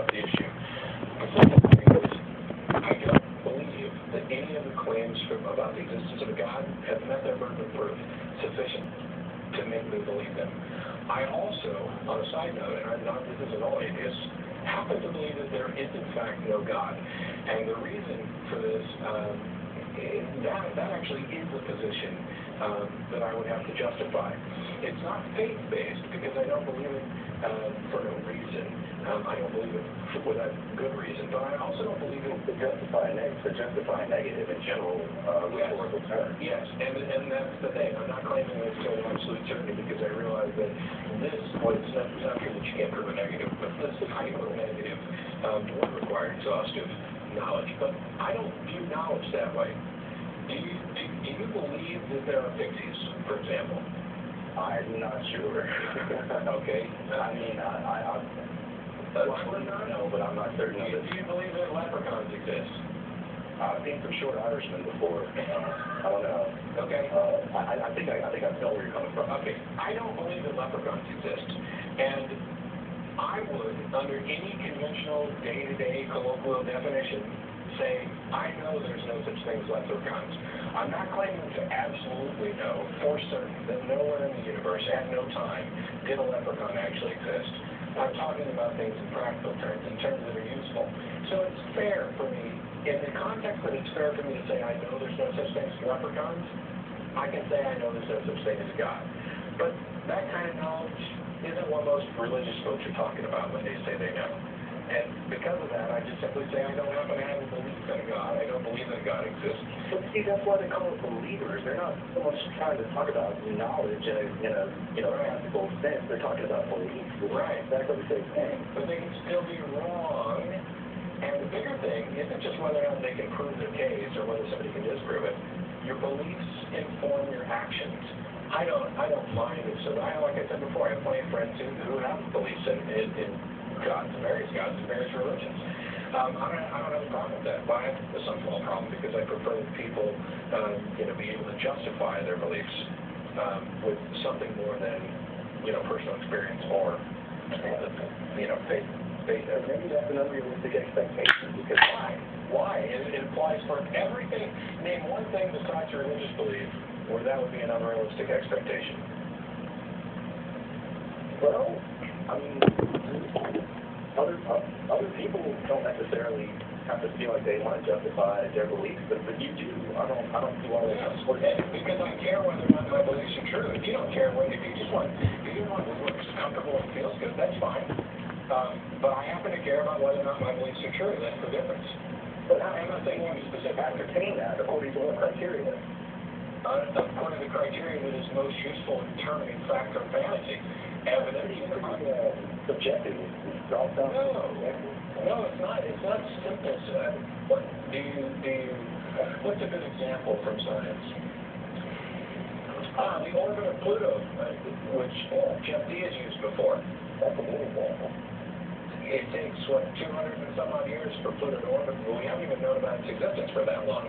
about the issue. The second thing is, I don't believe that any of the claims about the existence of a God have met their burden of proof sufficient to make me believe them. I also, on a side note, and I'm not, this isn't all atheists, happen to believe that there is in fact no God. And the reason for this, that actually is a position that I would have to justify. It's not faith-based because I don't believe it for no reason. I don't believe it without good reason, but I also don't believe it to justify negative in general rhetorical terms. Yes, and that's the thing. I'm not claiming this to an absolute certainty because I realize that this, well, it's not true that you can't prove a negative, but this hyper-negative would require exhaustive knowledge. But I don't view knowledge that way. Do you believe that there are pixies, for example? I'm not sure. Okay. I mean, I know, but I'm not certain of it. Do you believe that leprechauns exist? I've seen some short Irishmen before. I don't know. Okay. I think I know where you're coming from. Okay. I don't believe that leprechauns exist, and I would, under any conventional day-to-day colloquial definition, say, I know there's no such thing as leprechauns. I'm not claiming to absolutely know for certain that nowhere in the universe at no time did a leprechaun actually exist. I'm talking about things in practical terms, in terms that are useful. So it's fair for me, in the context that it's fair for me to say I know there's no such thing as leprechauns, I can say I know there's no such thing as God. But that kind of knowledge isn't what most religious folks are talking about when they say they know. And because of that, I just simply say I don't happen to have a belief in a God. I don't believe that God exists. But see, that's why they call it believers. They're not so much trying to talk about knowledge in a practical sense. They're talking about belief. Right. Exactly the same thing. But they can still be wrong. And the bigger thing isn't just whether or not they can prove their case or whether somebody can disprove it. Your beliefs inform your actions. I don't mind it. So like I said before, I have plenty of friends who have beliefs in gods, various religions. I don't have a problem with that, but I have some small problem because I prefer that people, be able to justify their beliefs with something more than, personal experience or, faith. Maybe that's an unrealistic expectation because Why? It applies for everything. Name one thing besides your religious belief where that would be an unrealistic expectation. Well, I mean, other people don't necessarily have to feel like they want to justify their beliefs, but you do. I don't see why that's important. Because I care whether or not my beliefs are true. If you don't care, if you just want what looks comfortable and feels good, that's fine. But I happen to care about whether or not my beliefs are true. That's the difference. But I'm not saying you specifically ascertain that according to what criteria. According to the criteria that is most useful in determining fact from fantasy. Evidence is pretty subjective. No, it's not. It's not simple. What what's a good example from science? The orbit of Pluto, which Jeff D has used before. That's a good example. It takes, 200 and some odd years for Pluto to orbit, but we haven't even known about its existence for that long.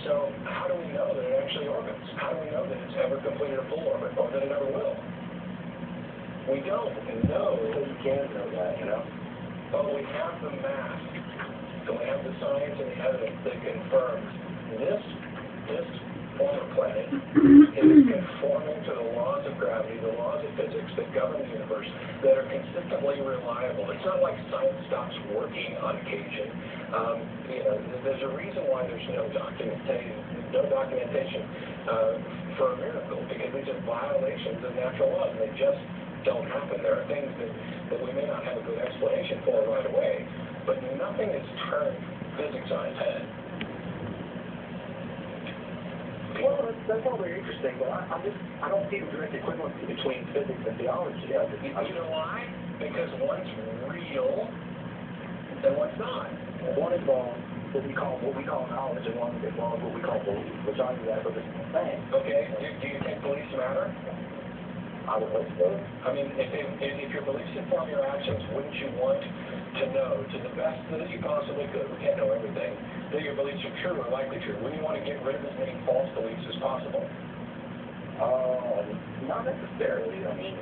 So how do we know that it actually orbits? How do we know that it's ever completed a full orbit, or that it ever will? We don't know. So you can know that, But we have the math, and we have the science and the evidence that confirms this former planet is conforming to the laws of gravity, the laws of physics that govern the universe, that are consistently reliable. It's not like science stops working on occasion. There's a reason why there's no documentation for a miracle, because these are violations of natural laws, and they just don't happen. There are things that we may not have a good explanation for right away, but nothing has turned physics on its head. Well, that's all very interesting, but I don't see a direct equivalency between physics and theology. You know why? Because one's real and one's not. One involves what we call knowledge, and one involves what we call belief, which are exactly the same thing. Okay. Do you think beliefs matter? I would hope so. I mean, if your beliefs inform your actions, wouldn't you want to know, to the best that you possibly could, we can't know everything, that your beliefs are true or likely true? Wouldn't you want to get rid of as many false beliefs as possible? Not necessarily. I mean,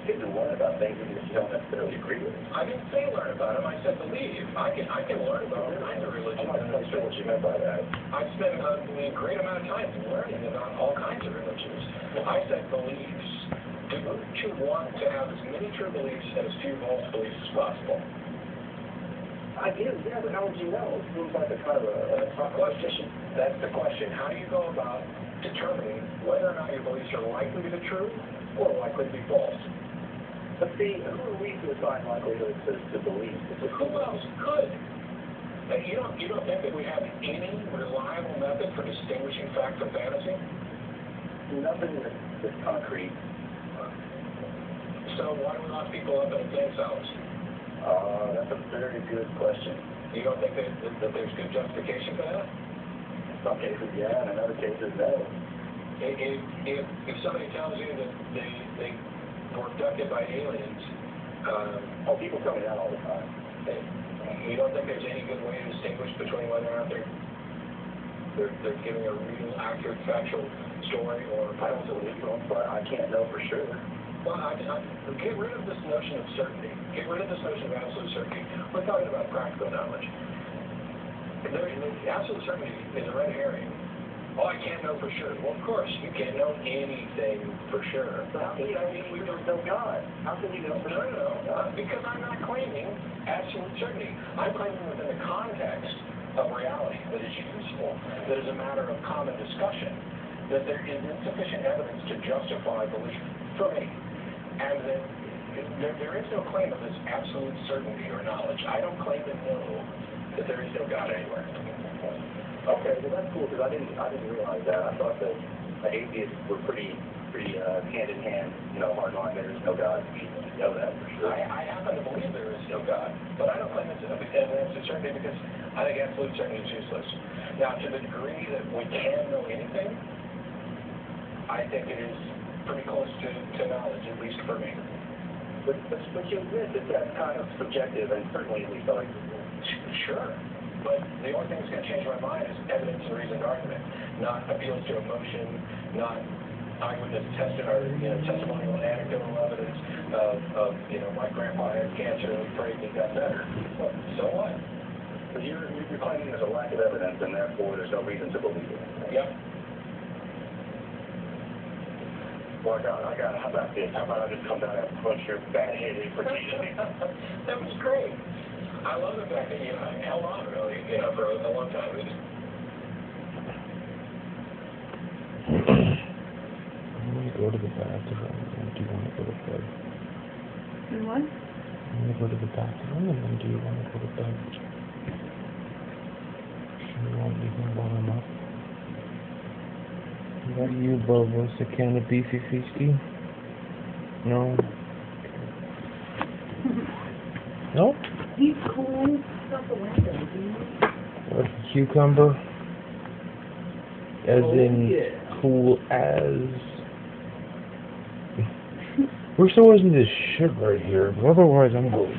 get to learn about things even if you don't necessarily agree with them. I didn't say learn about them. I said believe. I can learn about all kinds of religions. I'm not quite sure what you meant by that. I spent a great amount of time learning about all kinds of religions. I said beliefs. Don't you want to have as many true beliefs and as few false beliefs as possible? I do, yeah, but how would you know? It seems like a kind of a question. That's the question. How do you go about determining whether or not your beliefs are likely to be true or likely to be false? But see, who are we to assign likelihood to believe? Who else could? You don't think that we have any reliable method for distinguishing fact from fantasy? Nothing that's concrete. So why do we lock people up in insane cells? That's a very good question. You don't think that there's good justification for that? In some cases, yeah, and in other cases, no. If somebody tells you that they were abducted by aliens, people tell me that all the time. You don't think there's any good way to distinguish between whether or not they're giving a real, accurate, factual story or I don't believe them, but I can't know for sure. Well, get rid of this notion of certainty. Get rid of this notion of absolute certainty. We're talking about practical knowledge. Absolute certainty is a red herring. Oh, I can't know for sure. Well, of course, you can't know anything for sure. So how can you know there's no God? How can you know for sure? No, because I'm not claiming absolute certainty. I'm claiming within the context of reality that is useful, that is a matter of common discussion, that there is insufficient evidence to justify belief for me. And that there is no claim of this absolute certainty or knowledge. I don't claim to know that there is no God anywhere. Okay, well that's cool because I didn't realize that. I thought that the atheists were pretty hand in hand, hardline. There is no God. You know that for sure. I happen to believe there is no God, but I don't claim it's an absolute certainty because I think absolute certainty is useless. Now, to the degree that we can know anything, I think it is pretty close to knowledge, at least for me. But you admit that that's kind of subjective and certainly at least arguable. Sure. But the only thing that's going to change my mind is evidence and reasoned argument, not appeals to emotion, not eyewitness testimonial and anecdotal evidence of my grandpa had cancer and we prayed he got better. So what? So you're claiming there's a lack of evidence and therefore there's no reason to believe it. Yep. Well, how about this? How about I just come down and punch your fat head in for teaching me? That was great. I love the fact that you held on really, for a long time. I'm going to go to the bathroom, and do you want to go to bed? You what? I'm going to go to the bathroom, and then do you want to go to bed? You want me to warm him up? Is that you, Bobo? It's a can of beefy feisty? No? Nope? He's cool. Stop the window, dude. What's a cucumber? As in cool as... Wish there wasn't this shit right here, but otherwise I'm good.